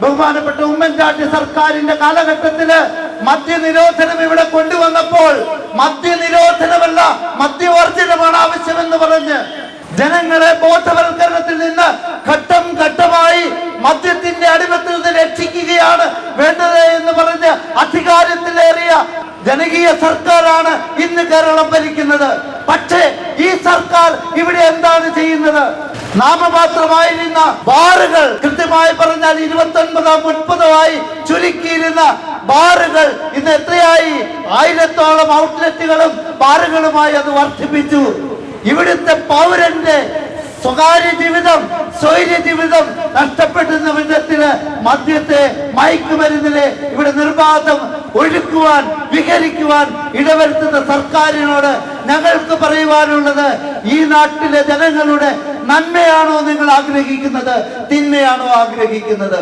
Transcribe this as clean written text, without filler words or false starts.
ബഹുമാനപ്പെട്ട ഉമ്മൻചാണ്ടി സർക്കാരിന്റെ കാലഘട്ടത്തില് മദ്യനിരോധനം ഇവിടെ കൊണ്ടുവന്നപ്പോൾ മദ്യനിരോധനമല്ല മദ്യവർജനമാണ് ആവശ്യമെന്ന് പറഞ്ഞ് ജനങ്ങളെ ബോധവൽക്കരണത്തിൽ നിന്ന് ഘട്ടം ഘട്ടമായി മദ്യത്തിന്റെ അടിമത്തിൽ നിന്ന് രക്ഷിക്കുകയാണ് വേണ്ടത് എന്ന് പറഞ്ഞ് അധികാരത്തിലേറിയ ജനകീയ സർക്കാരാണ് ഇന്ന് കേരളം ഭരിക്കുന്നത്. പക്ഷേ ഈ സർക്കാർ ഇവിടെ എന്താണ് ചെയ്യുന്നത്? നാമമാത്രമായിരുന്ന ബാറുകൾ, കൃത്യമായി പറഞ്ഞാൽ 29-30 ചുരുക്കിയിരുന്ന ബാറുകൾ ഇന്ന് എത്രയായി? 1000-ഓളം ഔട്ട്ലെറ്റുകളും ബാറുകളുമായി അത് വർദ്ധിപ്പിച്ചു. ഇവിടുത്തെ പൗരന്റെ സ്വകാര്യ ജീവിതം, സ്വൈര്യ ജീവിതം നഷ്ടപ്പെടുന്ന വിധത്തില് മദ്യത്തെ, മയക്കുമരുന്നിലെ ഇവിടെ നിർബാധം ഒഴുക്കുവാൻ, വിഹരിക്കുവാൻ ഇടവരുത്തുന്ന സർക്കാരിനോട് ഞങ്ങൾക്ക് പറയുവാനുള്ളത്, ഈ നാട്ടിലെ ജനങ്ങളുടെ നന്മയാണോ നിങ്ങൾ ആഗ്രഹിക്കുന്നത്, തിന്മയാണോ ആഗ്രഹിക്കുന്നത്?